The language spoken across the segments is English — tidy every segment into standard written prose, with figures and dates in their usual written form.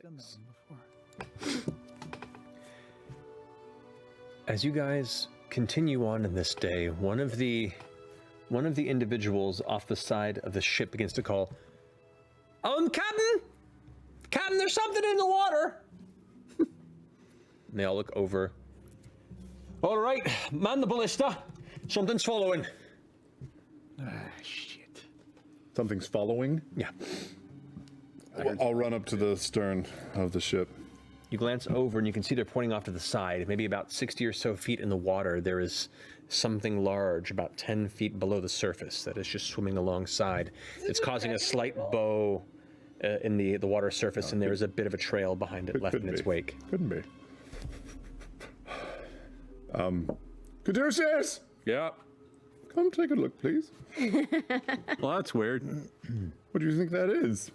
6. As you guys continue on in this day, one of the individuals off the side of the ship begins to call, Captain! Captain, there's something in the water! And they all look over. All right, man the ballista. Something's following. Ah, shit. Something's following? Yeah. I'll run up to the stern of the ship. You glance over and you can see they're pointing off to the side. Maybe about 60 or so feet in the water, there is something large, about 10 feet below the surface, that is just swimming alongside. It's causing a slight bow in the water surface, and there is a bit of a trail behind it left in its wake. Couldn't be. Caduceus! Yeah. Come take a look, please. Well, that's weird. What do you think that is?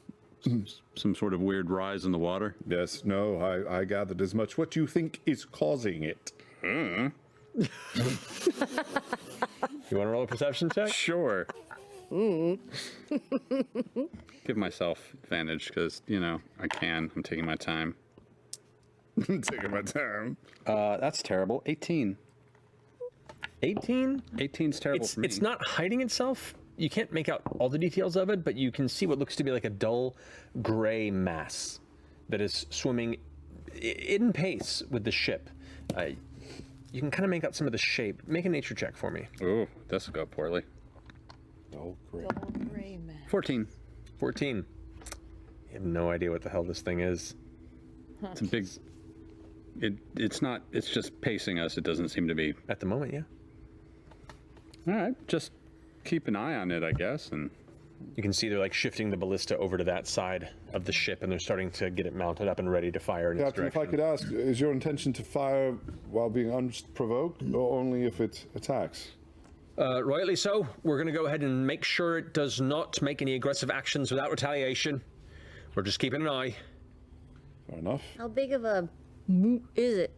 Some sort of weird rise in the water. Yes, no, I gathered as much. What do you think is causing it? You want to roll a perception check? Sure. Give myself advantage because, I can. I'm taking my time. Taking my time. That's terrible. 18. 18? 18's terrible for me. It's not hiding itself. You can't make out all the details of it, but you can see what looks to be like a dull gray mass that is swimming in pace with the ship. You can kind of make out some of the shape. Make a nature check for me. Ooh, this will go poorly. Oh, great. Dull gray man. 14. 14. You have no idea what the hell this thing is. It's a big... It's not... It's just pacing us. It doesn't seem to be... At the moment, yeah. All right, just keep an eye on it, I guess, and... You can see they're like shifting the ballista over to that side of the ship, and they're starting to get it mounted up and ready to fire in its Captain, direction. if I could ask, is your intention to fire while being unprovoked, or only if it attacks? Rightly so. We're going to go ahead and make sure it does not make any aggressive actions without retaliation. We're just keeping an eye. Fair enough. How big of a is it?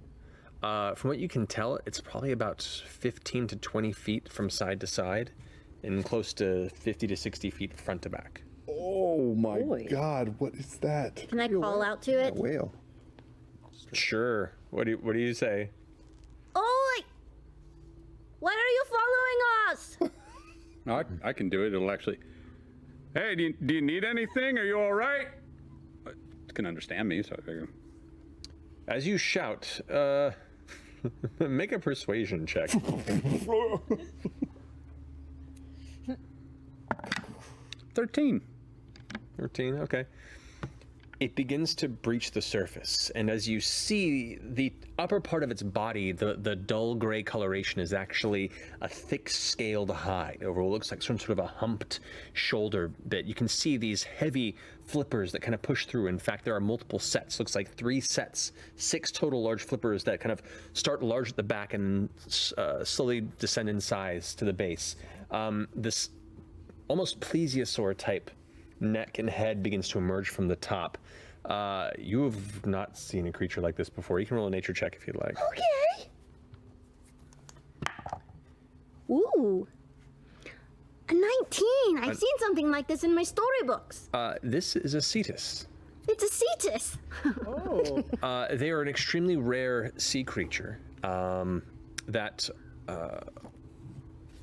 From what you can tell, it's probably about 15 to 20 feet from side to side, and close to 50 to 60 feet front to back. Oh my God, what is that? Can I call out to it? Whale. Sure. What do you say? Oh, why are you following us? No, I can do it. It'll actually... Hey, do you need anything? Are you all right? It can understand me, so I figure... As you shout, make a persuasion check. 13. 13, okay. It begins to breach the surface, and as you see, the upper part of its body, the dull gray coloration is actually a thick scaled hide over what looks like some sort of a humped shoulder bit. You can see these heavy flippers that kind of push through. In fact, there are multiple sets, looks like 3 sets, 6 total large flippers that kind of start large at the back and slowly descend in size to the base. This almost plesiosaur type neck and head begins to emerge from the top. You have not seen a creature like this before. You can roll a nature check if you'd like. Okay. Ooh. A 19. I've seen something like this in my storybooks. This is a Cetus. It's a Cetus. They are an extremely rare sea creature that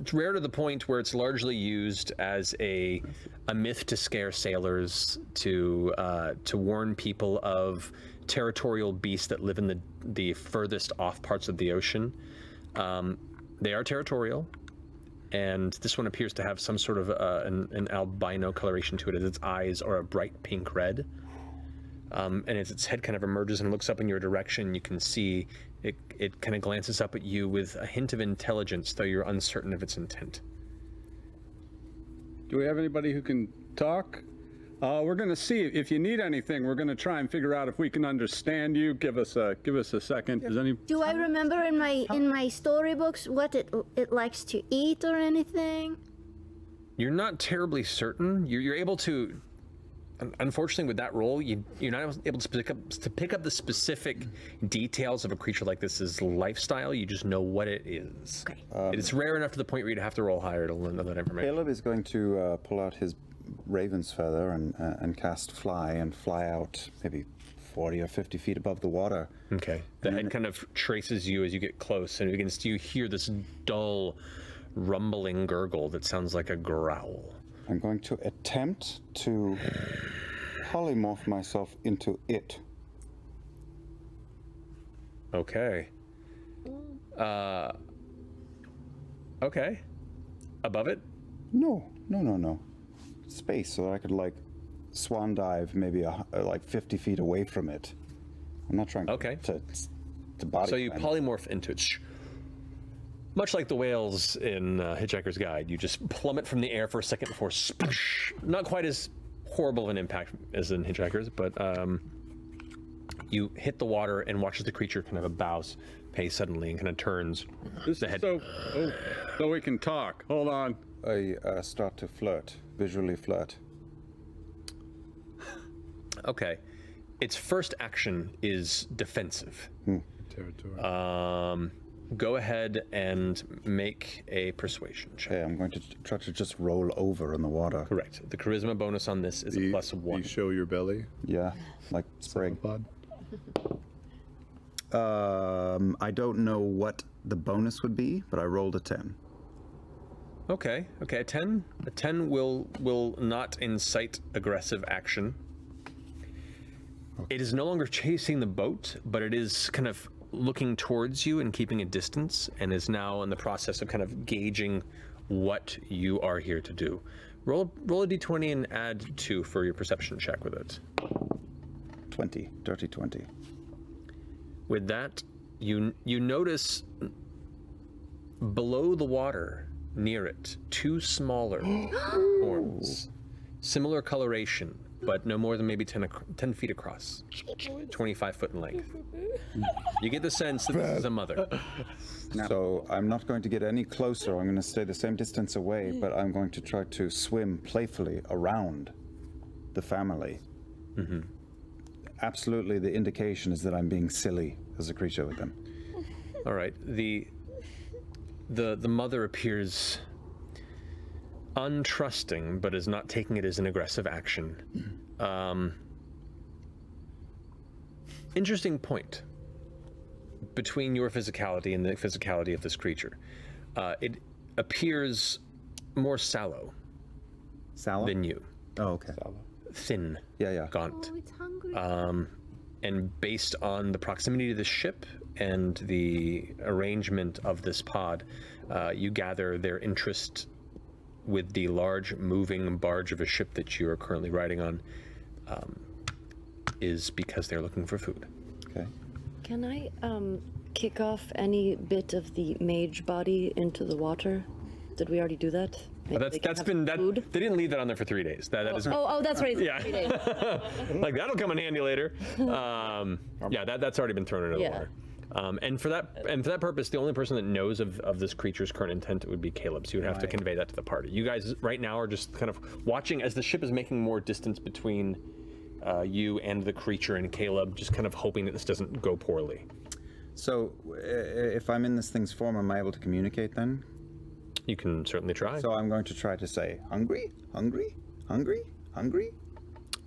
it's rare to the point where it's largely used as a myth to scare sailors, to warn people of territorial beasts that live in the furthest off parts of the ocean. They are territorial, and this one appears to have some sort of an albino coloration to it, as its eyes are a bright pink red. And as its head kind of emerges and looks up in your direction, you can see it kind of glances up at you with a hint of intelligence, though you're uncertain of its intent. Do we have anybody who can talk? We're going to see if you need anything. We're going to try and figure out if we can understand you. Give us a second. Is any? Do I remember in my storybooks what it likes to eat or anything? You're not terribly certain. You're able to. Unfortunately, with that roll, you're not able to pick up the specific details of a creature like this' lifestyle. You just know what it is. Okay. It's rare enough to the point where you'd have to roll higher to learn that information. Caleb is going to pull out his raven's feather and cast fly and fly out maybe 40 or 50 feet above the water. Okay. The head kind of traces you as you get close, and you hear this dull, rumbling gurgle that sounds like a growl. I'm going to attempt to polymorph myself into it. Okay. Okay. Above it? No. Space, so that I could like swan dive maybe like 50 feet away from it. I'm not trying Okay. to body. So you slam it. polymorph into it. Much like the whales in Hitchhiker's Guide, you just plummet from the air for a second before sploosh. Not quite as horrible of an impact as in Hitchhiker's, but you hit the water and watch as the creature kind of bows pace suddenly and kind of turns the head. So we can talk. Hold on. I start to visually flirt. Okay. Its first action is defensive. Territory. Go ahead and make a persuasion check. Okay, I'm going to try to just roll over in the water. Correct. The charisma bonus on this is a +1. You show your belly. Yeah, like sprig. Pod. I don't know what the bonus would be, but I rolled a 10. Okay. A 10. A 10 will not incite aggressive action. It is no longer chasing the boat, but it is kind of looking towards you and keeping a distance, and is now in the process of kind of gauging what you are here to do. Roll a d20 and add 2 for your perception check with it. 20, dirty 20. With that, you notice below the water, near it, 2 smaller horns. Similar coloration, but no more than maybe 10 feet across, 25 foot in length. You get the sense that this is a mother. So I'm not going to get any closer. I'm going to stay the same distance away, but I'm going to try to swim playfully around the family. Mm-hmm. Absolutely, the indication is that I'm being silly as a creature with them. All right. The mother appears untrusting, but is not taking it as an aggressive action. Interesting point between your physicality and the physicality of this creature. It appears more sallow Sallow? than you. Oh, okay. Thin, Yeah. gaunt. Oh, it's hungry. And based on the proximity to the ship and the arrangement of this pod, you gather their interest with the large moving barge of a ship that you are currently riding on is because they're looking for food. Okay. Can I kick off any bit of the mage body into the water? Did we already do that? Maybe they can have food? They didn't leave that on there for 3 days. That is Oh, that's right. Yeah. 3 days. like that'll come in handy later. That's already been thrown into the water. And for that purpose, the only person that knows of this creature's current intent would be Caleb. So you would have to convey that to the party. You guys right now are just kind of watching as the ship is making more distance between you and the creature, and Caleb just kind of hoping that this doesn't go poorly. So if I'm in this thing's form, am I able to communicate then? You can certainly try. So I'm going to try to say, hungry, hungry, hungry, hungry.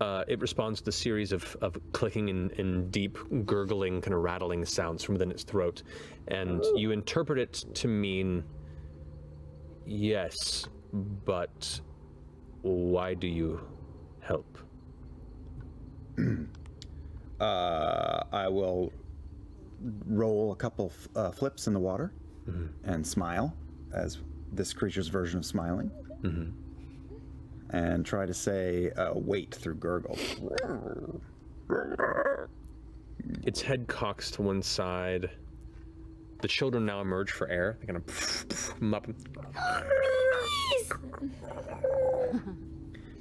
It responds to a series of clicking and deep gurgling, kind of rattling sounds from within its throat. And you interpret it to mean, yes, but why do you help? I will roll a couple flips in the water and smile as this creature's version of smiling. And try to say wait through gurgle. Its head cocks to one side. The children now emerge for air. They're gonna up.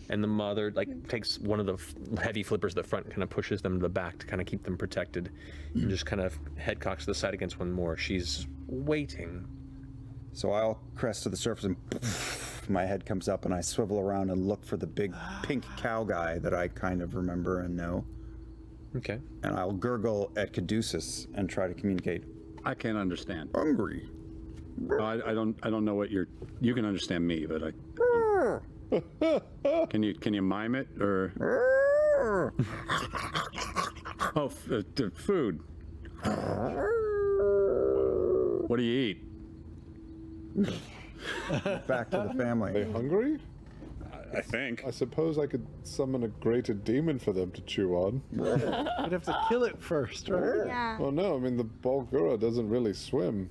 And the mother takes one of the heavy flippers at the front and kind of pushes them to the back to kind of keep them protected, and just kind of head cocks to the side against one more. She's waiting. So I'll crest to the surface and my head comes up and I swivel around and look for the big pink cow guy that I kind of remember and know. Okay. And I'll gurgle at Caduceus and try to communicate. I can't understand. Hungry. No, I don't know what you can understand me, but can you mime it or? Oh, food. What do you eat? Back to the Are they family. hungry? I think. I suppose I could summon a greater demon for them to chew on. You'd have to kill it first, right? Yeah. Oh no, I mean the Bulgura doesn't really swim.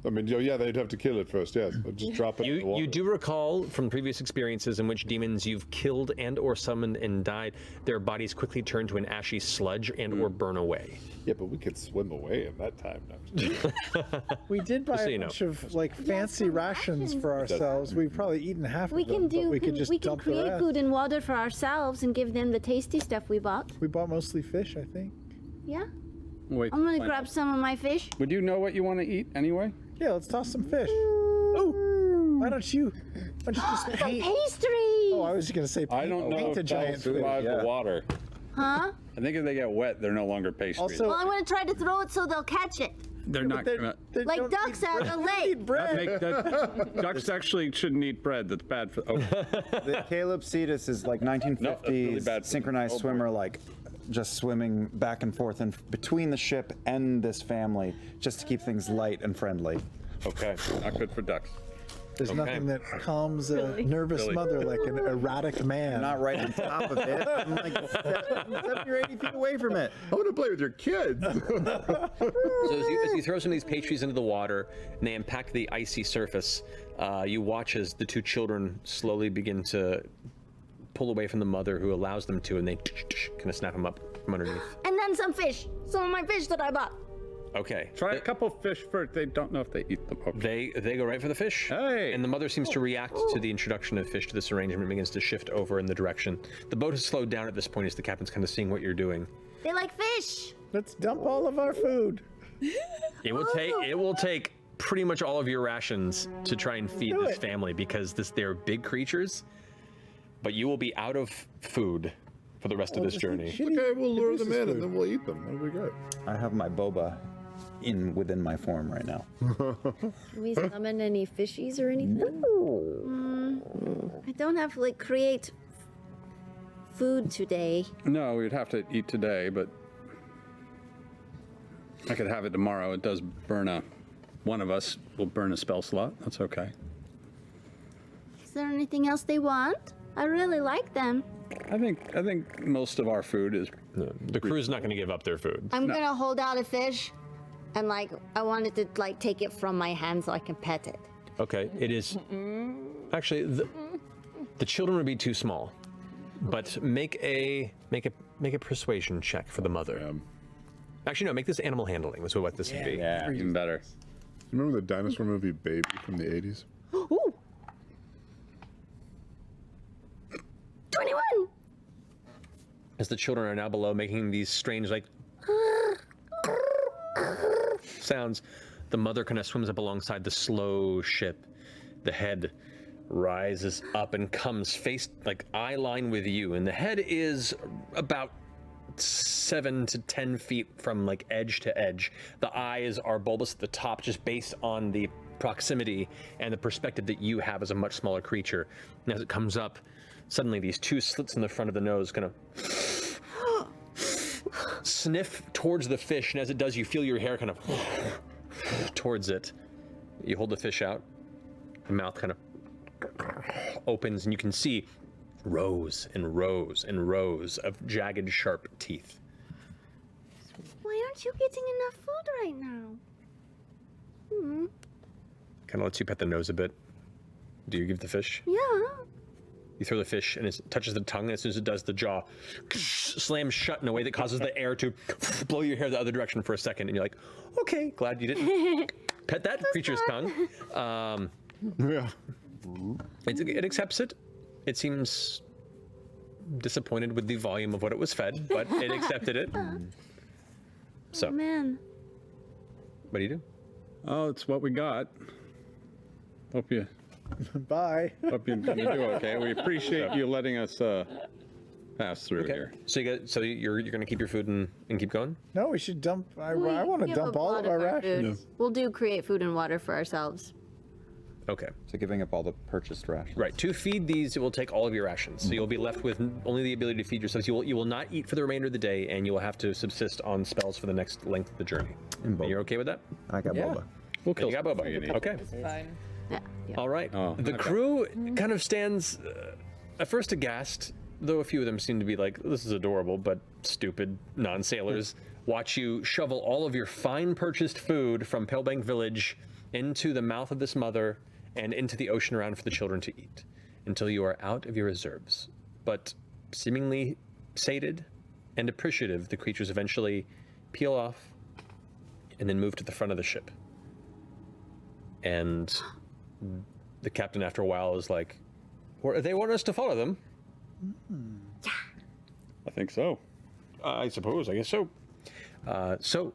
I mean, yeah, they'd have to kill it first, yes. But just drop it in the water. You do recall from previous experiences in which demons you've killed and or summoned and died, their bodies quickly turn to an ashy sludge and or burn away. Yeah, but we could swim away in that time. No. We did buy Just so a you know. bunch of like fancy some rations rations. for ourselves. We've probably eaten half We of them. can but do. we could just we can dump the create rest. food and water for ourselves and give them the tasty stuff we bought. We bought mostly fish, I think. Yeah. Wait. I'm gonna why grab not? some of my fish. Would you know what you want to eat anyway? Yeah, let's toss some fish. Oh, why don't you just paint? Pastry. Oh, I was just gonna say paint, I don't know paint a if giant they'll fish. survive yeah. the water. Huh? I think if they get wet, they're no longer pastries. Also- Well, I'm gonna try to throw it so they'll catch it, they're not gonna. They like don't ducks eat out bread. of the They lake. eat bread. Ducks actually shouldn't eat bread. That's bad for. Oh, The Caleb Cetus is like 1950s No, that's really bad. synchronized Oh, boy. swimmer, like just swimming back and forth and between the ship and this family, just to keep things light and friendly. Okay. not good for ducks. There's nothing that calms a nervous Really? mother like an erratic man. Not right on top of it. I'm like 70 or 80 feet away from it. I want to play with your kids. So as you throw some of these pastries into the water and they impact the icy surface, you watch as the two children slowly begin to pull away from the mother who allows them to, and they kind of snap them up from underneath. And then some fish. Some of my fish that I bought. Okay. Try a couple fish first. They don't know if they eat them. Okay. They go right for the fish. Hey. And the mother seems to react to the introduction of fish to this arrangement and begins to shift over in the direction. The boat has slowed down at this point as the captain's kind of seeing what you're doing. They like fish. Let's dump all of our food. It will take pretty much all of your rations to try and feed Do this it. family because they're big creatures, but you will be out of food for the rest of this journey. Okay, we'll lure them in and then we'll eat them. That'll be great. I have my boba within my form right now. Can we summon any fishies or anything? I don't have like create food today. No, we'd have to eat today, but I could have it tomorrow. It does burn one of us will burn a spell slot. That's okay. Is there anything else they want? I really like them. I think most of our food is. The crew's not going to give up their food. I'm gonna hold out a fish, and like I wanted to like take it from my hand so I can pet it. Okay, it is. Actually, the children would be too small, but make a persuasion check for the mother. Actually, no, make this animal handling. Is what this would be. Yeah, even better. Remember the dinosaur movie Baby from the 80s? Ooh. 21. As the children are now below, making these strange like sounds, the mother kind of swims up alongside the slow ship. The head rises up and comes face like eye line with you, and the head is about 7 to 10 feet from like edge to edge. The eyes are bulbous at the top, just based on the proximity and the perspective that you have as a much smaller creature. And as it comes up, suddenly these two slits in the front of the nose kind of sniff towards the fish, and as it does, you feel your hair kind of towards it. You hold the fish out, the mouth kind of opens, and you can see rows and rows and rows of jagged, sharp teeth. Why aren't you getting enough food right now? Kind of lets you pet the nose a bit. Do you give the fish? Yeah. You throw the fish, and it touches the tongue, and as soon as it does, the jaw slams shut in a way that causes the air to blow your hair the other direction for a second, and you're like, okay, glad you didn't pet that creature's tongue. Yeah. It accepts it. It seems disappointed with the volume of what it was fed, but it accepted it. So, Oh man. what do you do? Oh, it's what we got. Hope you Bye. do okay. We appreciate you letting us pass through here. So you're going to keep your food and keep going? No, we should dump. I We want to give dump a all lot of our food. rations. We'll do create food and water for ourselves. Okay. So giving up all the purchased rations. Right. To feed these, it will take all of your rations. So you'll be left with only the ability to feed yourselves. You will not eat for the remainder of the day, and you will have to subsist on spells for the next length of the journey. And you're okay with that? I got boba. We'll kill You got Boba. Okay. Fine. All right. Oh, The crew kind of stands at first aghast, though a few of them seem to be like, this is adorable, but stupid non-sailors. Watch you shovel all of your fine purchased food from Palebank Village into the mouth of this mother and into the ocean around for the children to eat until you are out of your reserves. But seemingly sated and appreciative, the creatures eventually peel off and then move to the front of the ship. And the captain, after a while, is like, they want us to follow them. I think so. I suppose, I guess so. So,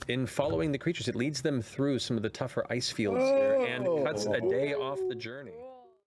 in following the creatures, it leads them through some of the tougher ice fields here and cuts a day off the journey.